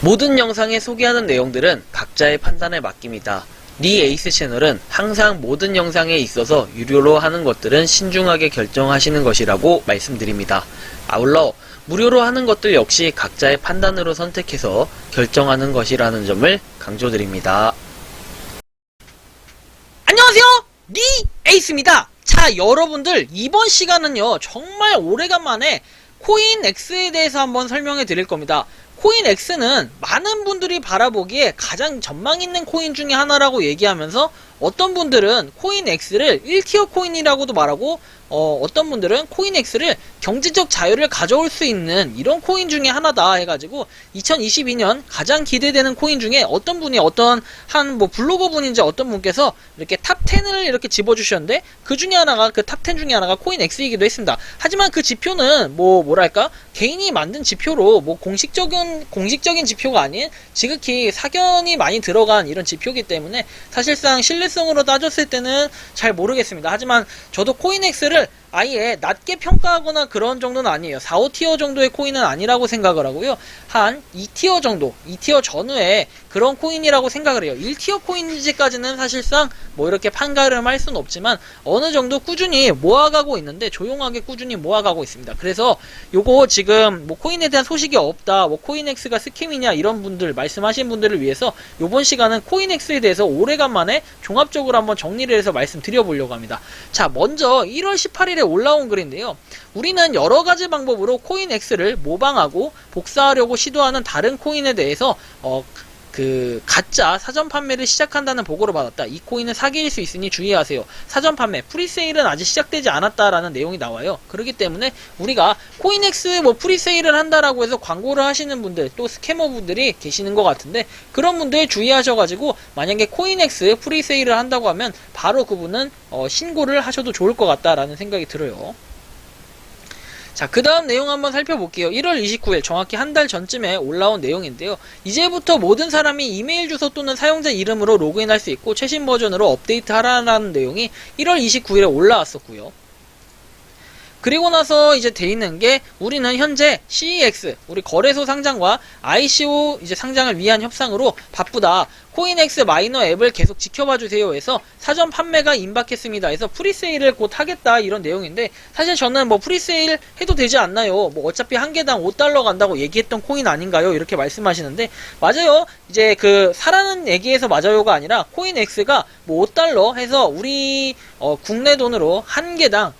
모든 영상에 소개하는 내용들은 각자의 판단에 맡깁니다. 니 에이스 채널은 항상 모든 영상에 있어서 유료로 하는 것들은 신중하게 결정하시는 것이라고 말씀드립니다. 아울러 무료로 하는 것들 역시 각자의 판단으로 선택해서 결정하는 것이라는 점을 강조드립니다. 안녕하세요, 니 에이스입니다. 자, 여러분들 이번 시간은요 정말 오래간만에 코인엑스에 대해서 한번 설명해 드릴 겁니다. 코인엑스는 많은 분들이 바라보기에 가장 전망 있는 코인 중에 하나라고 얘기하면서 어떤 분들은 코인엑스를 1티어 코인이라고도 말하고 어떤 분들은 코인엑스를 경제적 자유를 가져올 수 있는 이런 코인 중에 하나다 해가지고 2022년 가장 기대되는 코인 중에 어떤 분이 한 블로거 분인지 어떤 분께서 이렇게 탑 10을 이렇게 집어주셨는데 그 중에 하나가 그 탑 10 중에 하나가 코인엑스이기도 했습니다. 하지만 그 지표는 뭐랄까 개인이 만든 지표로 공식적인 지표가 아닌 지극히 사견이 많이 들어간 이런 지표이기 때문에 사실상 신뢰성으로 따졌을 때는 잘 모르겠습니다. 하지만 저도 코인엑스를 아예 낮게 평가하거나 그런 정도는 아니에요. 4, 5티어 정도의 코인은 아니라고 생각을 하고요. 한 2티어 정도, 2티어 전후에 그런 코인이라고 생각을 해요. 1티어 코인인지까지는 사실상 이렇게 판가름할 수는 없지만 어느 정도 꾸준히 모아가고 있는데 조용하게 꾸준히 모아가고 있습니다. 그래서 요거 지금 코인에 대한 소식이 없다, 코인엑스가 스캠이냐 이런 분들 말씀하신 분들을 위해서 요번 시간은 코인엑스에 대해서 오래간만에 종합적으로 한번 정리를 해서 말씀드려보려고 합니다. 자, 먼저 1월 18일에 올라온 글인데요. 우리는 여러가지 방법으로 코인엑스를 모방하고 복사하려고 시도하는 다른 코인에 대해서 가짜 사전 판매를 시작한다는 보고를 받았다. 이 코인은 사기일 수 있으니 주의하세요. 사전 판매, 프리세일은 아직 시작되지 않았다라는 내용이 나와요. 그렇기 때문에 우리가 코인엑스 프리세일을 한다라고 해서 광고를 하시는 분들, 또 스캐머 분들이 계시는 것 같은데 그런 분들 주의하셔가지고 만약에 코인엑스 프리세일을 한다고 하면 바로 그분은 신고를 하셔도 좋을 것 같다라는 생각이 들어요. 자, 그 다음 내용 한번 살펴볼게요. 1월 29일 정확히 한 달 전쯤에 올라온 내용인데요. 이제부터 모든 사람이 이메일 주소 또는 사용자 이름으로 로그인할 수 있고 최신 버전으로 업데이트하라는 내용이 1월 29일에 올라왔었고요. 그리고 나서 이제 돼 있는 게 우리는 현재 CEX 우리 거래소 상장과 ICO 이제 상장을 위한 협상으로 바쁘다. 코인엑스 마이너 앱을 계속 지켜봐 주세요 해서 사전 판매가 임박했습니다 해서 프리세일을 곧 하겠다 이런 내용인데 사실 저는 프리세일 해도 되지 않나요? 어차피 한 개당 5달러 간다고 얘기했던 코인 아닌가요? 이렇게 말씀하시는데 맞아요. 이제 사라는 얘기에서 맞아요가 아니라 코인엑스가 5달러 해서 우리 국내 돈으로 한 개당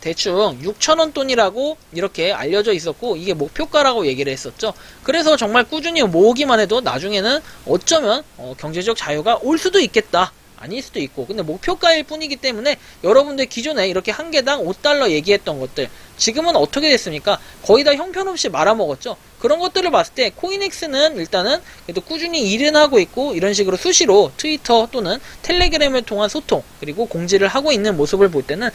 대충 6,000원 돈이라고 이렇게 알려져 있었고 이게 목표가라고 얘기를 했었죠. 그래서 정말 꾸준히 모으기만 해도 나중에는 어쩌면 경제적 자유가 올 수도 있겠다. 아닐 수도 있고 근데 목표가일 뿐이기 때문에 여러분들 기존에 이렇게 한 개당 5달러 얘기했던 것들 지금은 어떻게 됐습니까? 거의 다 형편없이 말아먹었죠. 그런 것들을 봤을 때 코인엑스는 일단은 그래도 꾸준히 일은 하고 있고 이런 식으로 수시로 트위터 또는 텔레그램을 통한 소통 그리고 공지를 하고 있는 모습을 볼 때는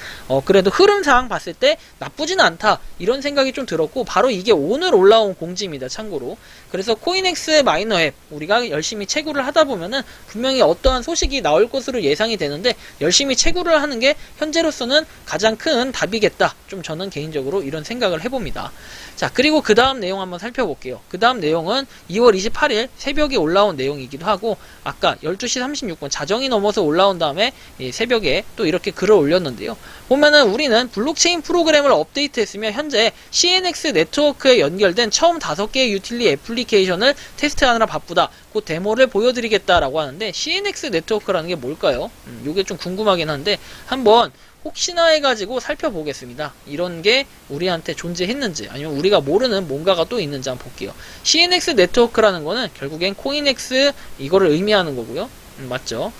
그래도 흐름상 봤을 때 나쁘진 않다 이런 생각이 좀 들었고 바로 이게 오늘 올라온 공지입니다. 참고로 그래서 코인엑스 마이너 앱 우리가 열심히 채굴을 하다 보면은 분명히 어떠한 소식이 나올 것으로 예상이 되는데 열심히 채굴을 하는 게 현재로서는 가장 큰 답이겠다. 좀 저는 개인적으로 이런 생각을 해봅니다. 자, 그리고 그 다음 내용 한번 살펴볼게요. 그 다음 내용은 2월 28일 새벽에 올라온 내용이기도 하고 아까 12시 36분 자정이 넘어서 올라온 다음에 새벽에 또 이렇게 글을 올렸는데요. 보면은 우리는 블록체인 프로그램을 업데이트했으며 현재 CNX 네트워크에 연결된 처음 5개의 유틸리 애플리케이션을 테스트하느라 바쁘다. 그 데모를 보여드리겠다라고 하는데 CNX 네트워크라는 게 뭘까요? 요게 좀 궁금하긴 한데 한번 혹시나 해가지고 살펴보겠습니다. 이런 게 우리한테 존재했는지 아니면 우리가 모르는 뭔가가 또 있는지 한번 볼게요. CNX 네트워크라는 거는 결국엔 코인엑스 이거를 의미하는 거고요. 맞죠?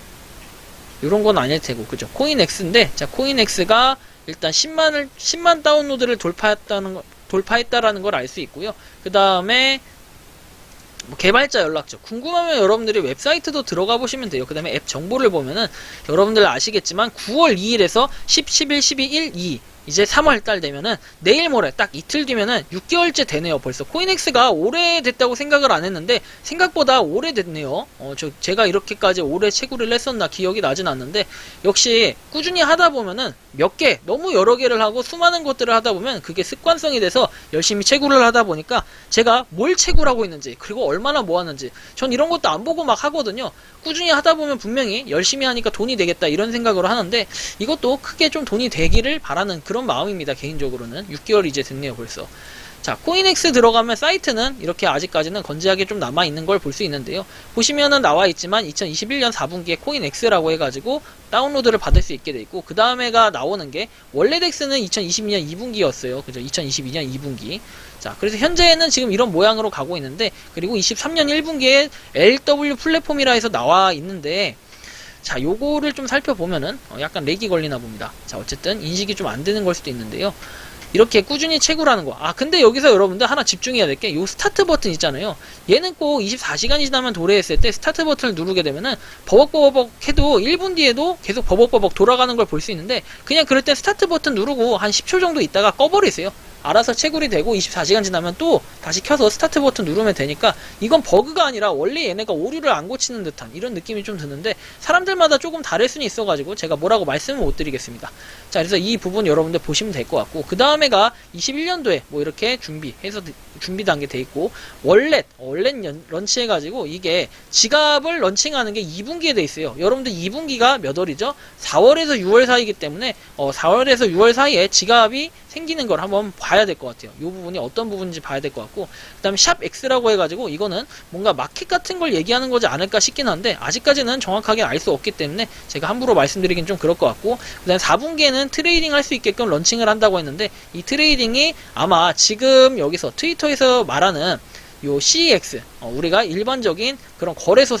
이런 건 아닐 테고 그죠? 코인엑스인데 자 코인엑스가 일단 10만 다운로드를 돌파했다라는 걸 알 수 있고요. 그 다음에 개발자 연락처 궁금하면 여러분들이 웹사이트도 들어가 보시면 돼요. 그 다음에 앱 정보를 보면은 여러분들 아시겠지만 9월 2일에서 10, 11, 12, 1, 2 이제 3월달 되면은 내일 모레 딱 이틀 뒤면은 6개월째 되네요. 벌써 코인엑스가 오래됐다고 생각을 안 했는데 생각보다 오래됐네요. 제가 이렇게까지 오래 채굴을 했었나 기억이 나진 않는데 역시 꾸준히 하다 보면은 몇 개, 너무 여러 개를 하고 수많은 것들을 하다 보면 그게 습관성이 돼서 열심히 채굴을 하다 보니까 제가 뭘 채굴하고 있는지 그리고 얼마나 모았는지 전 이런 것도 안 보고 막 하거든요. 꾸준히 하다 보면 분명히 열심히 하니까 돈이 되겠다 이런 생각으로 하는데 이것도 크게 좀 돈이 되기를 바라는 그런 마음입니다. 개인적으로는 6개월 이제 됐네요 벌써. 자, 코인엑스 들어가면 사이트는 이렇게 아직까지는 건재하게 좀 남아있는 걸 볼 수 있는데요. 보시면은 나와있지만 2021년 4분기에 코인엑스라고 해가지고 다운로드를 받을 수 있게 돼 있고 그 다음에가 나오는 게 원래덱스는 2022년 2분기였어요. 그죠? 2022년 2분기. 자, 그래서 현재는 지금 이런 모양으로 가고 있는데 그리고 23년 1분기에 LW 플랫폼이라 해서 나와 있는데 자, 요거를 좀 살펴보면은 약간 렉이 걸리나 봅니다. 자, 어쨌든 인식이 좀 안 되는 걸 수도 있는데요. 이렇게 꾸준히 채굴하는 거. 근데 여기서 여러분들 하나 집중해야 될 게 요 스타트 버튼 있잖아요. 얘는 꼭 24시간이 지나면 도래했을 때 스타트 버튼을 누르게 되면은 버벅버벅 해도 1분 뒤에도 계속 버벅버벅 돌아가는 걸 볼 수 있는데 그냥 그럴 때 스타트 버튼 누르고 한 10초 정도 있다가 꺼버리세요. 알아서 채굴이 되고 24시간 지나면 또 다시 켜서 스타트 버튼 누르면 되니까 이건 버그가 아니라 원래 얘네가 오류를 안 고치는 듯한 이런 느낌이 좀 드는데 사람들마다 조금 다를 수는 있어가지고 제가 뭐라고 말씀을 못 드리겠습니다. 자, 그래서 이 부분 여러분들 보시면 될 것 같고 그 다음에가 21년도에 뭐 이렇게 준비해서 준비 단계 돼 있고 월렛 런치해가지고 이게 지갑을 런칭하는 게 2분기에 돼 있어요. 여러분들 2분기가 몇 월이죠? 4월에서 6월 사이이기 때문에 4월에서 6월 사이에 지갑이 생기는 걸 한번 봐야 될 것 같아요. 이 부분이 어떤 부분인지 봐야 될 것 같고 그 다음에 샵 X라고 해가지고 이거는 뭔가 마켓 같은 걸 얘기하는 거지 않을까 싶긴 한데 아직까지는 정확하게 알 수 없기 때문에 제가 함부로 말씀드리긴 좀 그럴 것 같고 그 다음에 4분기에는 트레이딩 할 수 있게끔 런칭을 한다고 했는데 이 트레이딩이 아마 지금 여기서 트위터에서 말하는 요 CEX 우리가 일반적인 그런 거래소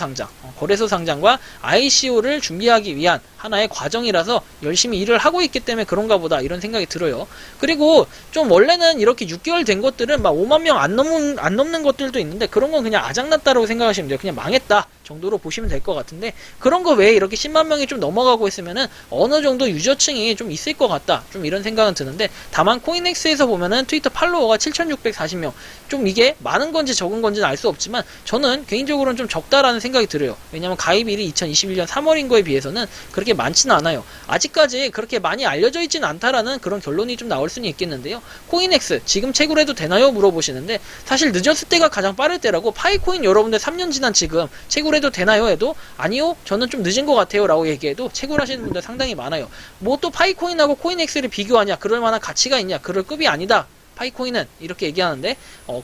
상장과 ICO를 준비하기 위한 하나의 과정이라서 열심히 일을 하고 있기 때문에 그런가 보다 이런 생각이 들어요. 그리고 좀 원래는 이렇게 6개월 된 것들은 막 5만 명 안 넘는 것들도 있는데 그런 건 그냥 아작났다라고 생각하시면 돼요. 그냥 망했다 정도로 보시면 될 것 같은데 그런 거 외에 이렇게 10만 명이 좀 넘어가고 있으면은 어느 정도 유저층이 좀 있을 것 같다 좀 이런 생각은 드는데 다만 코인엑스에서 보면은 트위터 팔로워가 7,640명 좀 이게 많은 건지 적은 건지는 알 수 없지만 저는 개인적으로는 좀 적다라는 생각이 들어요. 왜냐면 가입일이 2021년 3월인 거에 비해서는 그렇게 많지는 않아요. 아직까지 그렇게 많이 알려져 있지는 않다라는 그런 결론이 좀 나올 수는 있겠는데요. 코인엑스 지금 채굴해도 되나요? 물어보시는데 사실 늦었을 때가 가장 빠를 때라고 파이코인 여러분들 3년 지난 지금 채굴해도 되나요? 해도 아니요 저는 좀 늦은 것 같아요 라고 얘기해도 채굴하시는 분들 상당히 많아요. 뭐 또 파이코인하고 코인엑스를 비교하냐 그럴 만한 가치가 있냐 그럴 급이 아니다. 파이코인은 이렇게 얘기하는데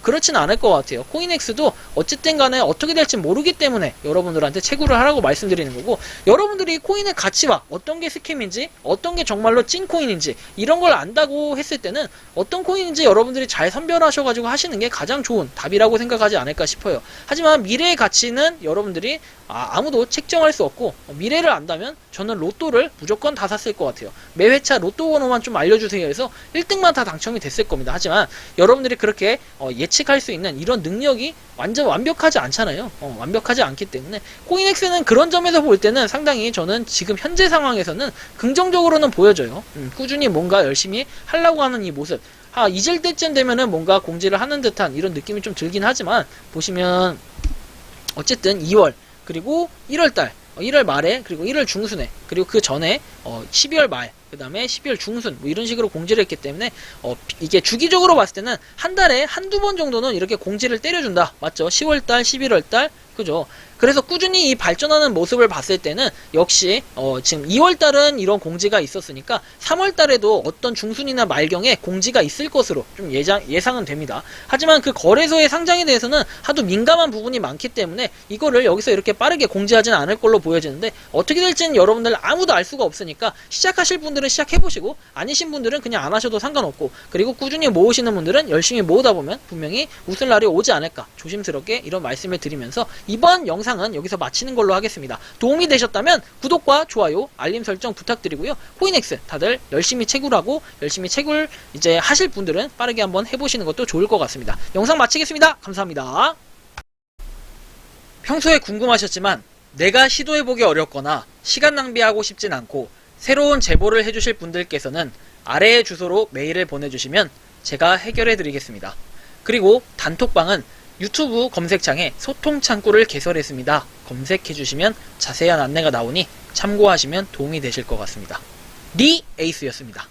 그렇지는 않을 것 같아요. 코인엑스도 어쨌든 간에 어떻게 될지 모르기 때문에 여러분들한테 채굴을 하라고 말씀드리는 거고 여러분들이 코인의 가치와 어떤 게 스캠인지 어떤 게 정말로 찐 코인인지 이런 걸 안다고 했을 때는 어떤 코인인지 여러분들이 잘 선별하셔가지고 하시는 게 가장 좋은 답이라고 생각하지 않을까 싶어요. 하지만 미래의 가치는 여러분들이 아무도 책정할 수 없고 미래를 안다면 저는 로또를 무조건 다 샀을 것 같아요. 매 회차 로또 번호만 좀 알려주세요 해서 1등만 다 당첨이 됐을 겁니다. 하지만 여러분들이 그렇게 예측할 수 있는 이런 능력이 완전 완벽하지 않잖아요. 완벽하지 않기 때문에 코인엑스는 그런 점에서 볼 때는 상당히 저는 지금 현재 상황에서는 긍정적으로는 보여져요. 꾸준히 뭔가 열심히 하려고 하는 이 모습 잊을 때쯤 되면은 뭔가 공지를 하는 듯한 이런 느낌이 좀 들긴 하지만 보시면 어쨌든 2월 그리고 1월달 1월 말에 그리고 1월 중순에 그리고 그 전에 12월 말 그 다음에 12월 중순 뭐 이런 식으로 공지를 했기 때문에 이게 주기적으로 봤을 때는 한 달에 한두 번 정도는 이렇게 공지를 때려준다. 맞죠? 10월달 11월달 그죠? 그래서 꾸준히 이 발전하는 모습을 봤을 때는 역시 지금 2월달은 이런 공지가 있었으니까 3월달에도 어떤 중순이나 말경에 공지가 있을 것으로 좀 예상은 됩니다. 하지만 그 거래소의 상장에 대해서는 하도 민감한 부분이 많기 때문에 이거를 여기서 이렇게 빠르게 공지하지는 않을 걸로 보여지는데 어떻게 될지는 여러분들 아무도 알 수가 없으니까 시작하실 분들은 시작해보시고 아니신 분들은 그냥 안 하셔도 상관없고 그리고 꾸준히 모으시는 분들은 열심히 모으다 보면 분명히 웃을 날이 오지 않을까 조심스럽게 이런 말씀을 드리면서 이번 영상은 여기서 마치는 걸로 하겠습니다. 도움이 되셨다면 구독과 좋아요, 알림 설정 부탁드리고요. 코인엑스 다들 열심히 채굴하고 열심히 채굴 이제 하실 분들은 빠르게 한번 해보시는 것도 좋을 것 같습니다. 영상 마치겠습니다. 감사합니다. 평소에 궁금하셨지만 내가 시도해보기 어렵거나 시간 낭비하고 싶진 않고 새로운 제보를 해주실 분들께서는 아래의 주소로 메일을 보내주시면 제가 해결해 드리겠습니다. 그리고 단톡방은 유튜브 검색창에 소통 창구를 개설했습니다. 검색해 주시면 자세한 안내가 나오니 참고하시면 도움이 되실 것 같습니다. 리 에이스였습니다.